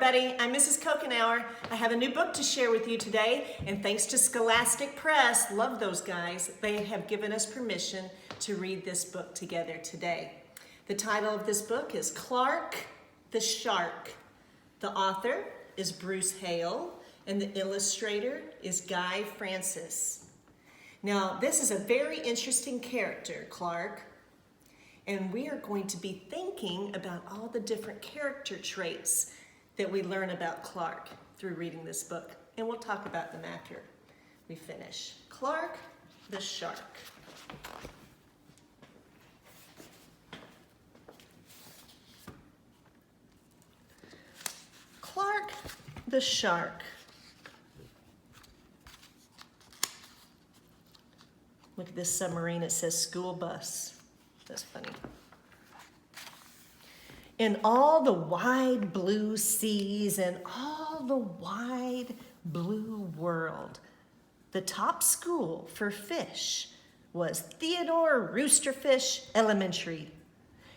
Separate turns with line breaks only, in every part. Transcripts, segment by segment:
everybody. I'm Mrs. Kokenauer. I have a new book to share with you today, and thanks to Scholastic Press, love those guys, they have given us permission to read this book together today. The title of this book is Clark the Shark. The author is Bruce Hale, and the illustrator is Guy Francis. Now, this is a very interesting character, Clark, and we are going to be thinking about all the different character traits that we learn about Clark through reading this book. And we'll talk about them after we finish. Clark the Shark. Clark the Shark. Look at this submarine, it says school bus. That's funny. In all the wide blue seas and all the wide blue world, the top school for fish was Theodore Roosterfish Elementary.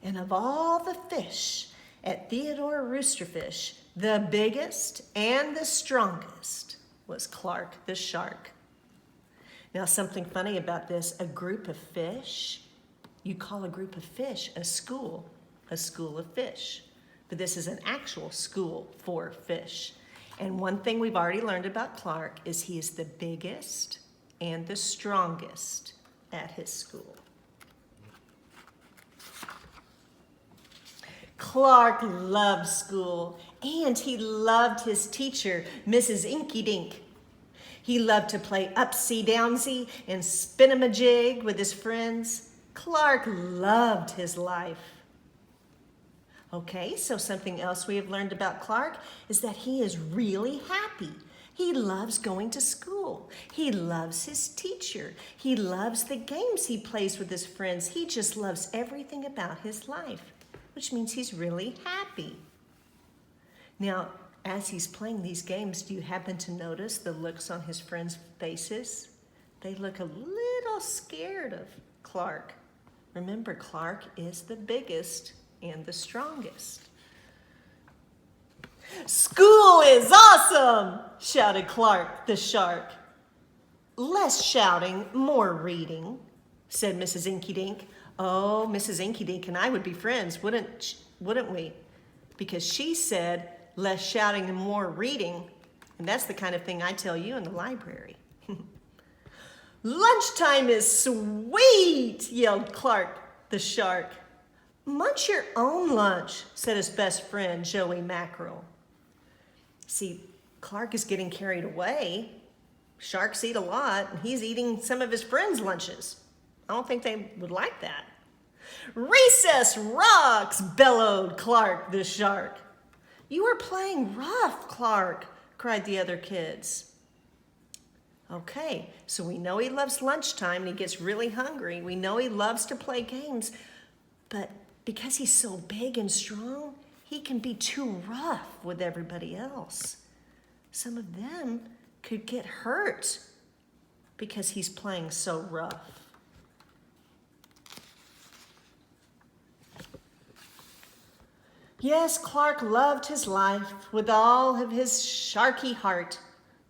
And of all the fish at Theodore Roosterfish, the biggest and the strongest was Clark the Shark. Now, something funny about this, a group of fish, you call a group of fish a school of fish. But this is an actual school for fish. And one thing we've already learned about Clark is he is the biggest and the strongest at his school. Clark loved school, and he loved his teacher, Mrs. Inky Dink. He loved to play upsy-downsy and spin-a-majig with his friends. Clark loved his life. Okay, so something else we have learned about Clark is that he is really happy. He loves going to school. He loves his teacher. He loves the games he plays with his friends. He just loves everything about his life, which means he's really happy. Now, as he's playing these games, do you happen to notice the looks on his friends' faces? They look a little scared of Clark. Remember, Clark is the biggest and the strongest. School is awesome, shouted Clark the Shark. Less shouting, more reading, said Mrs. Inky Dink. Oh, Mrs. Inky Dink and I would be friends, wouldn't we? Because she said less shouting and more reading, and that's the kind of thing I tell you in the library. Lunchtime is sweet, yelled Clark the Shark. Munch your own lunch, said his best friend, Joey Mackerel. See, Clark is getting carried away. Sharks eat a lot, and he's eating some of his friends' lunches. I don't think they would like that. Recess rocks, bellowed Clark the Shark. You are playing rough, Clark, cried the other kids. Okay, so we know he loves lunchtime and he gets really hungry. We know he loves to play games, but because he's so big and strong, he can be too rough with everybody else. Some of them could get hurt because he's playing so rough. Yes, Clark loved his life with all of his sharky heart,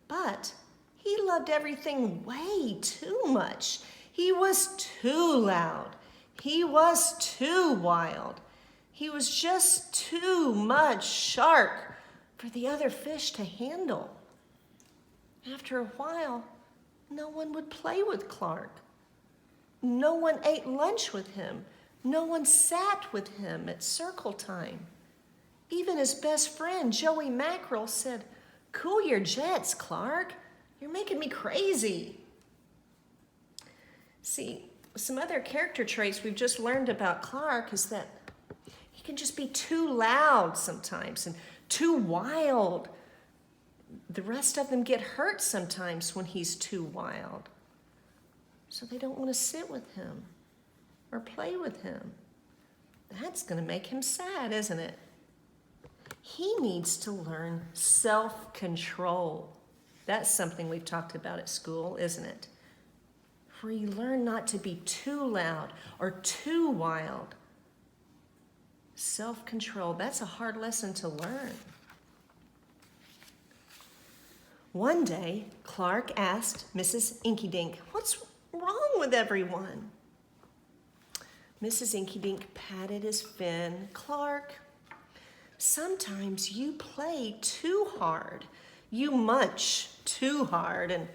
but he loved everything way too much. He was too loud. He was too wild. He was just too much shark for the other fish to handle. After a while, no one would play with Clark. No one ate lunch with him. No one sat with him at circle time. Even his best friend, Joey Mackerel, said, "Cool your jets, Clark. You're making me crazy." See, some other character traits we've just learned about Clark is that he can just be too loud sometimes and too wild. The rest of them get hurt sometimes when he's too wild. So they don't want to sit with him or play with him. That's going to make him sad, isn't it? He needs to learn self-control. That's something we've talked about at school, isn't it? Where you learn not to be too loud or too wild. Self-control, that's a hard lesson to learn. One day, Clark asked Mrs. Inkydink, "What's wrong with everyone?" Mrs. Inkydink patted his fin. "Clark, sometimes you play too hard. You munch too hard, and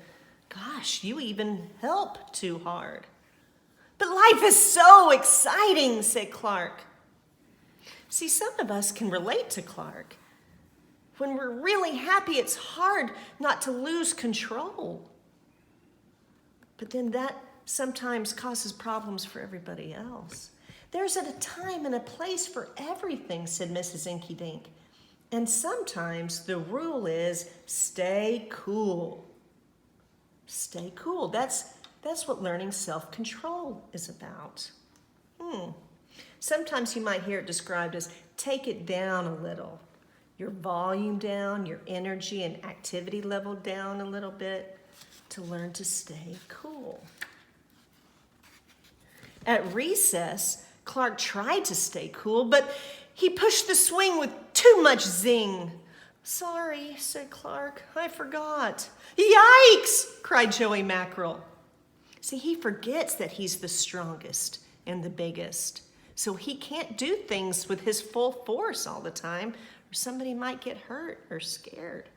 gosh, you even help too hard." "But life is so exciting," said Clark. See, some of us can relate to Clark. When we're really happy, it's hard not to lose control. But then that sometimes causes problems for everybody else. "There's a time and a place for everything," said Mrs. Inkydink. "And sometimes the rule is stay cool." Stay cool. That's what learning self-control is about. Sometimes you might hear it described as take it down a little. Your volume down, your energy and activity level down a little bit to learn to stay cool. At recess, Clark tried to stay cool, but he pushed the swing with too much zing. "Sorry," said Clark, "I forgot." "Yikes!" cried Joey Mackerel. See, he forgets that he's the strongest and the biggest, so he can't do things with his full force all the time, or somebody might get hurt or scared.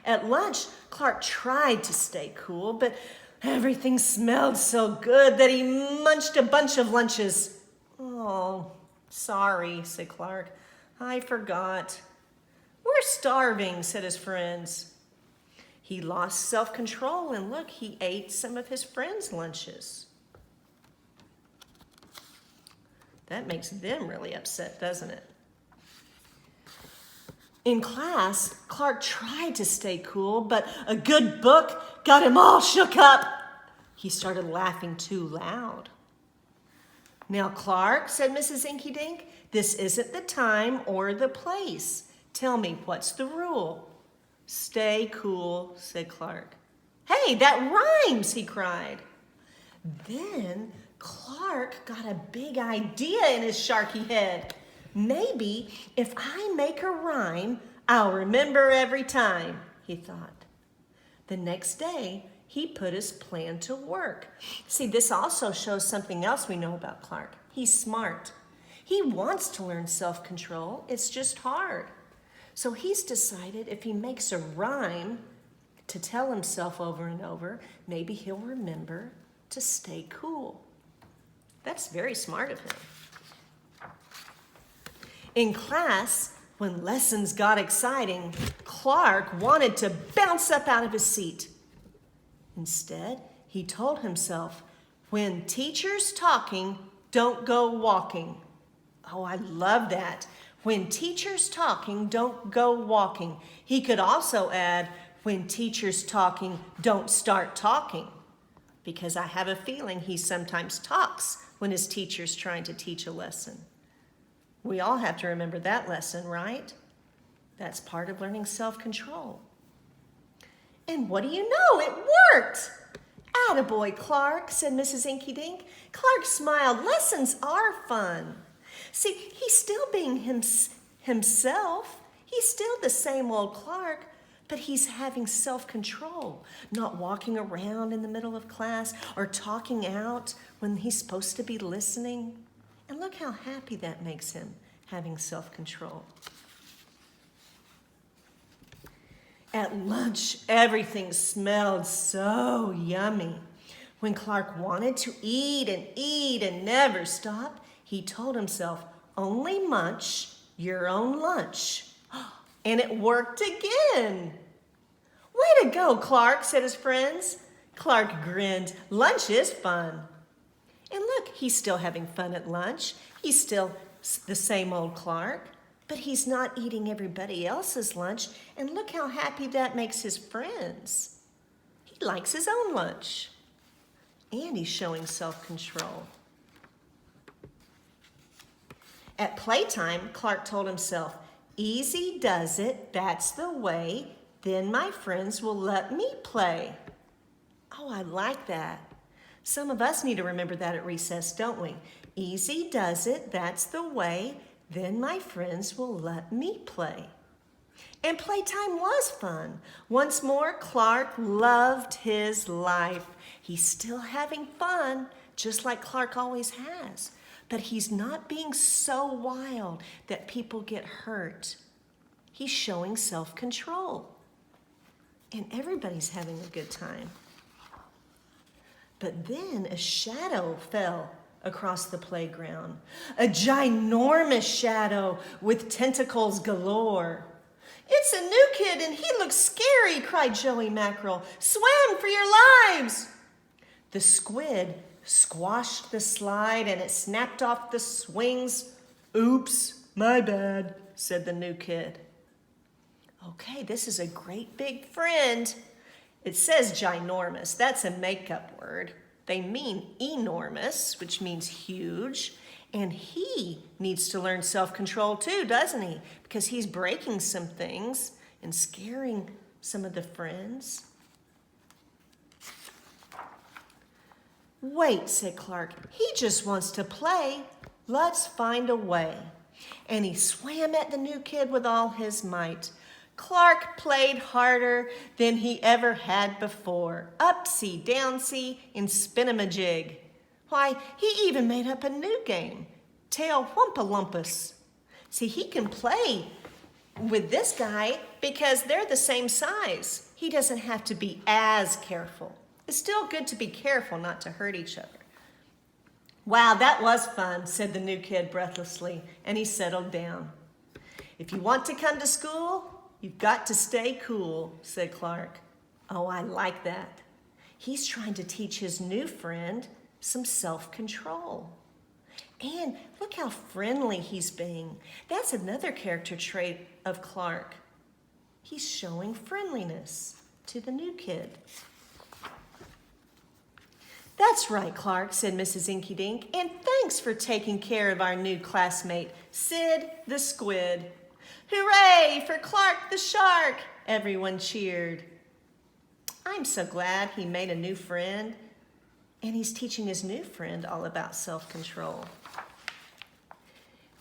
At lunch, Clark tried to stay cool, but everything smelled so good that he munched a bunch of lunches. "Oh, sorry," said Clark. "I forgot." "We're starving," said his friends. He lost self-control, and look, he ate some of his friends' lunches. That makes them really upset, doesn't it? In class, Clark tried to stay cool, but a good book got him all shook up. He started laughing too loud. "Now, Clark," said Mrs. Inkydink, "this isn't the time or the place. Tell me, what's the rule?" "Stay cool," said Clark. "Hey, that rhymes," he cried. Then Clark got a big idea in his sharky head. "Maybe if I make a rhyme, I'll remember every time," he thought. The next day, he put his plan to work. See, this also shows something else we know about Clark. He's smart. He wants to learn self-control. It's just hard. So he's decided if he makes a rhyme to tell himself over and over, maybe he'll remember to stay cool. That's very smart of him. In class, when lessons got exciting, Clark wanted to bounce up out of his seat. Instead, he told himself, "When teacher's talking, don't go walking." Oh, I love that. When teacher's talking, don't go walking. He could also add, when teacher's talking, don't start talking. Because I have a feeling he sometimes talks when his teacher's trying to teach a lesson. We all have to remember that lesson, right? That's part of learning self-control. And what do you know? It worked! "Attaboy, Clark," said Mrs. Inkydink. Clark smiled. Lessons are fun. See, he's still being himself. He's still the same old Clark, but he's having self-control, not walking around in the middle of class or talking out when he's supposed to be listening. And look how happy that makes him, having self-control. At lunch, everything smelled so yummy. When Clark wanted to eat and never stop, he told himself, "Only munch your own lunch." And it worked again. "Way to go, Clark," said his friends. Clark grinned. Lunch is fun. And look, he's still having fun at lunch. He's still the same old Clark, but he's not eating everybody else's lunch. And look how happy that makes his friends. He likes his own lunch. And he's showing self-control. At playtime, Clark told himself, "Easy does it, that's the way, then my friends will let me play." Oh, I like that. Some of us need to remember that at recess, don't we? Easy does it, that's the way, then my friends will let me play. And playtime was fun. Once more, Clark loved his life. He's still having fun, just like Clark always has. But he's not being so wild that people get hurt. He's showing self-control. And everybody's having a good time. But then a shadow fell across the playground. A ginormous shadow with tentacles galore. "It's a new kid and he looks scary," cried Joey Mackerel. "Swim for your lives!" The squid squashed the slide and it snapped off the swings. "Oops, my bad," said the new kid. Okay, this is a great big friend. It says ginormous. That's a makeup word. They mean enormous, which means huge. And he needs to learn self-control too, doesn't he? Because he's breaking some things and scaring some of the friends. "Wait," said Clark. "He just wants to play. Let's find a way." And he swam at the new kid with all his might. Clark played harder than he ever had before. Upsy, downsy, and spin-em-a-jig. Why, he even made up a new game, Tail Whumpa-Lumpus. See, he can play with this guy because they're the same size. He doesn't have to be as careful. It's still good to be careful not to hurt each other. "Wow, that was fun," said the new kid breathlessly, and he settled down. "If you want to come to school, you've got to stay cool," said Clark. Oh, I like that. He's trying to teach his new friend some self-control. And look how friendly he's being. That's another character trait of Clark. He's showing friendliness to the new kid. "That's right, Clark," said Mrs. Inky Dink, "and thanks for taking care of our new classmate, Sid the Squid." "Hooray for Clark the Shark!" everyone cheered. I'm so glad he made a new friend, and he's teaching his new friend all about self-control.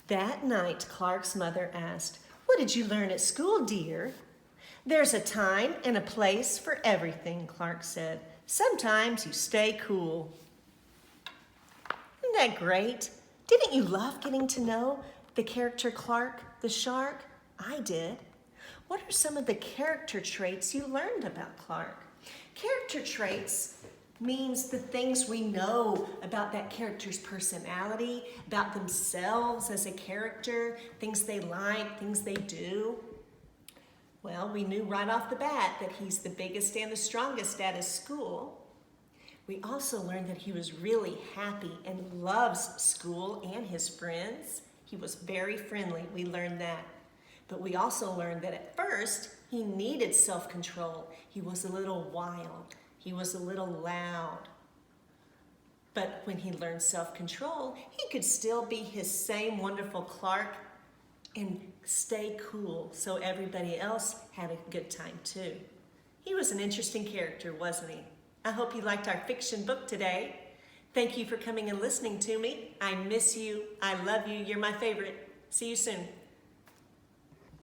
That night, Clark's mother asked, "What did you learn at school, dear?" "There's a time and a place for everything," Clark said. "Sometimes you stay cool." Isn't that great? Didn't you love getting to know the character Clark the Shark? I did. What are some of the character traits you learned about Clark? Character traits means the things we know about that character's personality, about themselves as a character, things they like, things they do. Well, we knew right off the bat that he's the biggest and the strongest at his school. We also learned that he was really happy and loves school and his friends. He was very friendly. We learned that. But we also learned that at first, he needed self-control. He was a little wild. He was a little loud. But when he learned self-control, he could still be his same wonderful Clark and stay cool so everybody else had a good time too. He was an interesting character, wasn't he? I hope you liked our fiction book today. Thank you for coming and listening to me. I miss you. I love you. You're my favorite. See you soon.